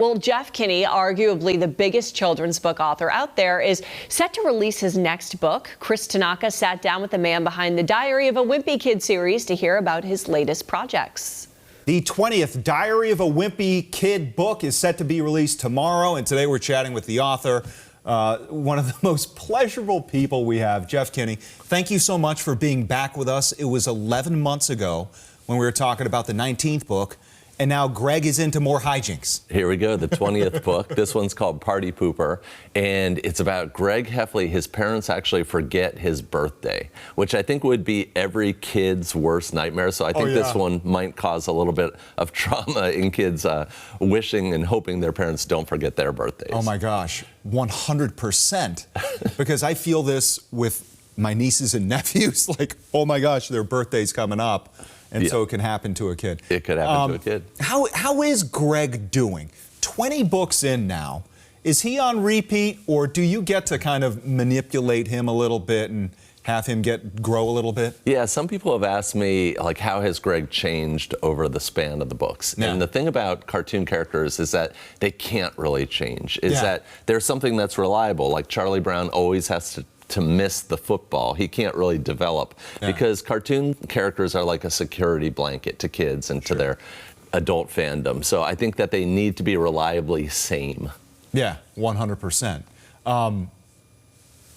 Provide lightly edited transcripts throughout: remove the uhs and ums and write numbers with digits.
Well, Jeff Kinney, arguably the biggest children's book author out there, is set to release his next book. Chris Tanaka sat down with the man behind the Diary of a Wimpy Kid series to hear about his latest projects. The 20th Diary of a Wimpy Kid book is set to be released tomorrow, and today we're chatting with the author, one of the most pleasurable people we have, Jeff Kinney. Thank you so much for being back with us. It was 11 months ago when we were talking about the 19th book. And now Greg is into more hijinks. Here we go, the 20th book. This one's called Partypooper, and it's about Greg Heffley. His parents actually forget his birthday, which I think would be every kid's worst nightmare. So I think this one might cause a little bit of trauma in kids wishing and hoping their parents don't forget their birthdays. Oh my gosh, 100%. Because I feel this with my nieces and nephews, like, oh my gosh, their birthday's coming up. And so it can happen to a kid. It could happen to a kid. How is Greg doing? 20 books in now. Is he on repeat, or do you get to kind of manipulate him a little bit and have him grow a little bit? Yeah, some people have asked me, like, how has Greg changed over the span of the books? Yeah. And the thing about cartoon characters is that they can't really change. That there's something that's reliable. Like Charlie Brown always has to miss the football. He can't really develop because cartoon characters are like a security blanket to kids and to their adult fandom. So I think that they need to be reliably same. Yeah, 100%. I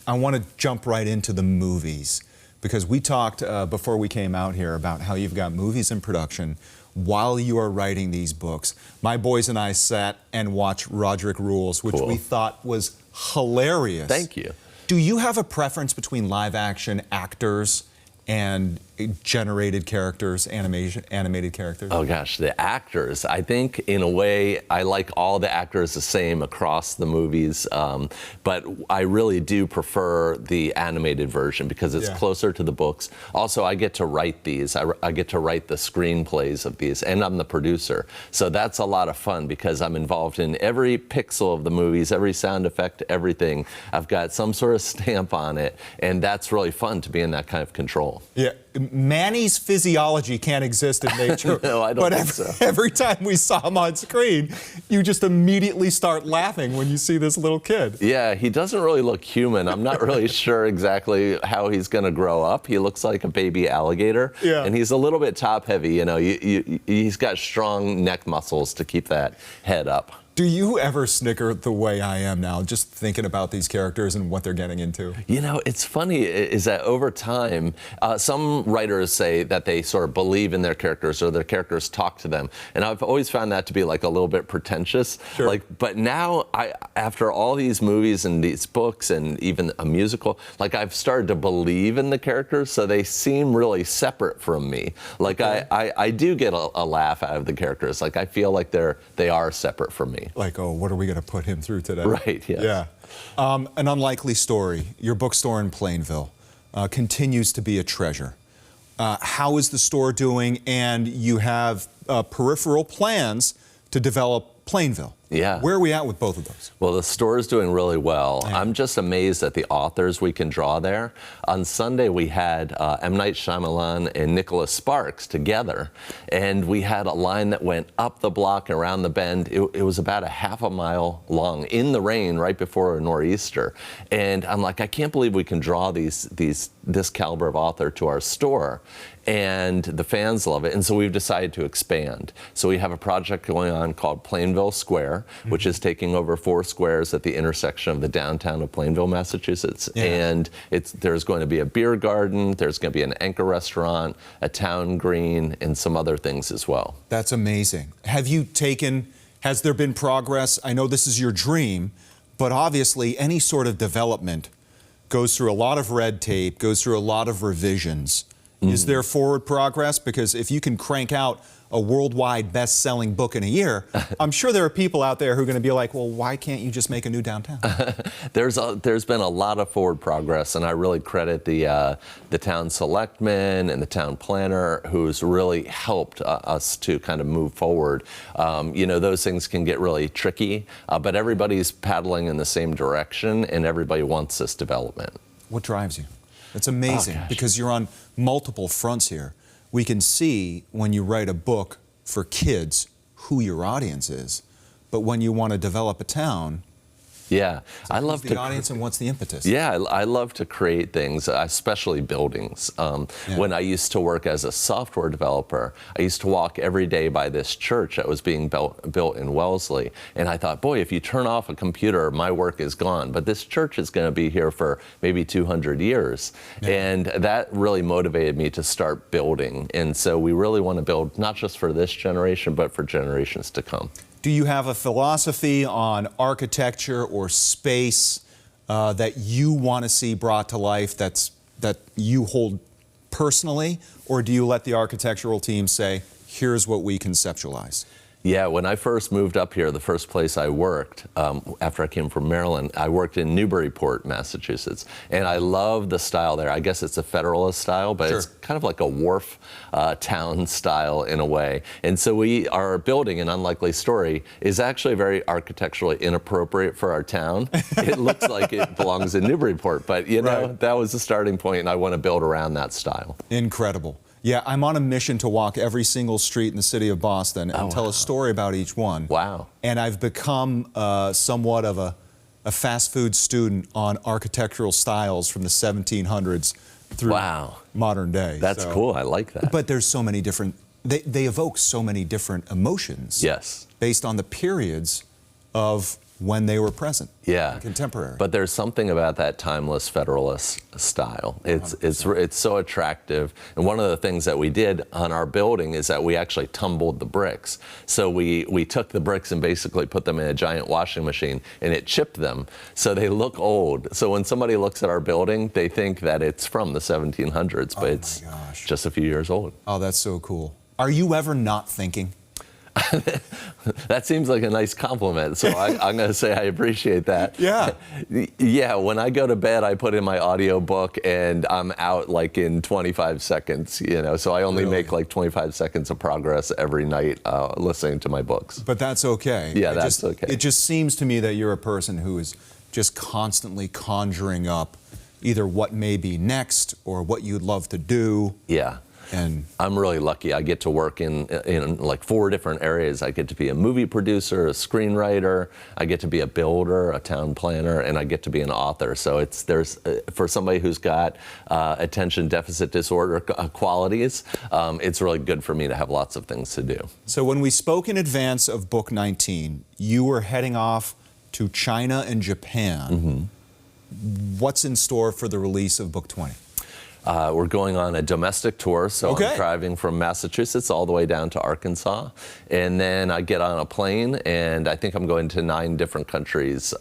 want to jump right into the movies because we talked before we came out here about how you've got movies in production while you are writing these books. My boys and I sat and watched Roderick Rules, which we thought was hilarious. Thank you. Do you have a preference between live action actors and generated characters, animated characters? Oh gosh, the actors. I think in a way I like all the actors the same across the movies, but I really do prefer the animated version because it's closer to the books. Also, I get to write these. I get to write the screenplays of these, and I'm the producer. So that's a lot of fun because I'm involved in every pixel of the movies, every sound effect, everything. I've got some sort of stamp on it, and that's really fun to be in that kind of control. Yeah, Manny's physiology can't exist in nature. No, I don't think so. Every time we saw him on screen, you just immediately start laughing when you see this little kid. Yeah, he doesn't really look human. I'm not really sure exactly how he's going to grow up. He looks like a baby alligator, and he's a little bit top-heavy. You know, he's got strong neck muscles to keep that head up. Do you ever snicker the way I am now, just thinking about these characters and what they're getting into? You know, it's funny is that over time, some writers say that they sort of believe in their characters or their characters talk to them. And I've always found that to be like a little bit pretentious. But now, after all these movies and these books and even a musical, like I've started to believe in the characters, so they seem really separate from me. Like I do get a laugh out of the characters. Like I feel like they are separate from me. Like, oh, what are we going to put him through today? Right, yes. Yeah. An Unlikely Story, your bookstore in Plainville, continues to be a treasure. How is the store doing? And you have peripheral plans to develop Plainville. Yeah. Where are we at with both of those? Well, the store is doing really well. Yeah. I'm just amazed at the authors we can draw there. On Sunday, we had M. Night Shyamalan and Nicholas Sparks together, and we had a line that went up the block, around the bend. It was about a half a mile long in the rain right before a nor'easter. And I'm like, I can't believe we can draw this caliber of author to our store. And the fans love it, and so we've decided to expand. So we have a project going on called Plainville Square, which is taking over 4 squares at the intersection of the downtown of Plainville, Massachusetts. And there's going to be a beer garden, there's going to be an anchor restaurant, a town green, and some other things as well. That's amazing. Has there been progress? I know this is your dream, but obviously any sort of development goes through a lot of red tape, goes through a lot of revisions. Is there forward progress? Because if you can crank out a worldwide best-selling book in a year, I'm sure there are people out there who are going to be like, well, why can't you just make a new downtown? There's been a lot of forward progress, and I really credit the town selectman and the town planner who's really helped us to kind of move forward. You know, those things can get really tricky, but everybody's paddling in the same direction, and everybody wants this development. What drives you? It's amazing because you're on multiple fronts here. We can see when you write a book for kids who your audience is, but when you want to develop a town, Yeah, I love the audience and what's the impetus? Yeah, I love to create things, especially buildings. When I used to work as a software developer, I used to walk every day by this church that was being built in Wellesley, and I thought, boy, if you turn off a computer, my work is gone. But this church is going to be here for maybe 200 years, and that really motivated me to start building. And so we really want to build not just for this generation, but for generations to come. Do you have a philosophy on architecture or space that you want to see brought to life that you hold personally, or do you let the architectural team say, here's what we conceptualize? Yeah, when I first moved up here, the first place I worked, after I came from Maryland, I worked in Newburyport, Massachusetts. And I love the style there. I guess it's a Federalist style, but It's kind of like a wharf town style in a way. And so our building, An Unlikely Story, is actually very architecturally inappropriate for our town. It looks like it belongs in Newburyport, but you know, that was the starting point, and I want to build around that style. Incredible. Yeah, I'm on a mission to walk every single street in the city of Boston and tell a story about each one. Wow. And I've become somewhat of a fast food student on architectural styles from the 1700s through modern day. That's cool. I like that. But there's so many different, they evoke so many different emotions. Yes. Based on the periods of when they were present. Yeah. Contemporary. But there's something about that timeless Federalist style. It's so attractive. And one of the things that we did on our building is that we actually tumbled the bricks. So we took the bricks and basically put them in a giant washing machine, and it chipped them so they look old. So when somebody looks at our building, they think that it's from the 1700s, but it's just a few years old. Oh, that's so cool. Are you ever not thinking? That seems like a nice compliment, so I'm going to say I appreciate that. Yeah. Yeah, when I go to bed, I put in my audio book, and I'm out like in 25 seconds, you know, so I only make like 25 seconds of progress every night listening to my books. But that's okay. Yeah, that's okay. It just seems to me that you're a person who is just constantly conjuring up either what may be next or what you'd love to do. Yeah. And I'm really lucky. I get to work in like 4 different areas. I get to be a movie producer, a screenwriter, I get to be a builder, a town planner, and I get to be an author. So there's for somebody who's got attention deficit disorder qualities, it's really good for me to have lots of things to do. So when we spoke in advance of book 19, you were heading off to China and Japan. What's in store for the release of book 20? We're going on a domestic tour, so I'm driving from Massachusetts all the way down to Arkansas, and then I get on a plane, and I think I'm going to 9 different countries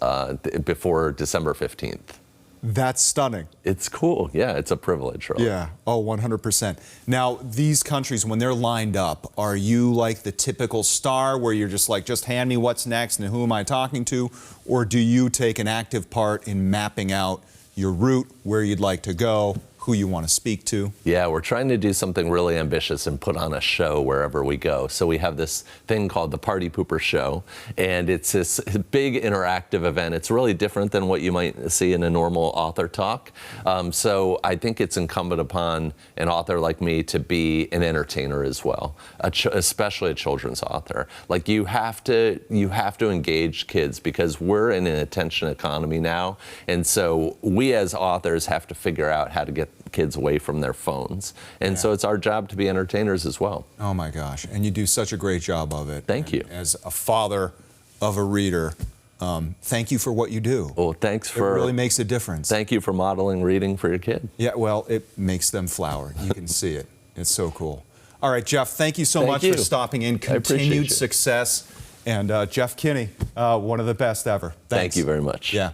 before December 15th. That's stunning. It's cool. Yeah, it's a privilege, really. Yeah. Oh, 100%. Now, these countries, when they're lined up, are you like the typical star where you're just like, just hand me what's next and who am I talking to? Or do you take an active part in mapping out your route, where you'd like to go, who you want to speak to? Yeah, we're trying to do something really ambitious and put on a show wherever we go. So we have this thing called the Partypooper show, and it's this big interactive event. It's really different than what you might see in a normal author talk. So I think it's incumbent upon an author like me to be an entertainer as well, especially a children's author. Like you have to engage kids because we're in an attention economy now, and so we as authors have to figure out how to get kids away from their phones. And so it's our job to be entertainers as well. Oh my gosh, and you do such a great job of it. Thank you. As a father of a reader, thank you for what you do. Well, thanks for... It really makes a difference. Thank you for modeling reading for your kid. Yeah, well, it makes them flower. You can see it. It's so cool. All right, Jeff, thank you so much for stopping in. Continued success. And Jeff Kinney, one of the best ever. Thanks. Thank you very much. Yeah.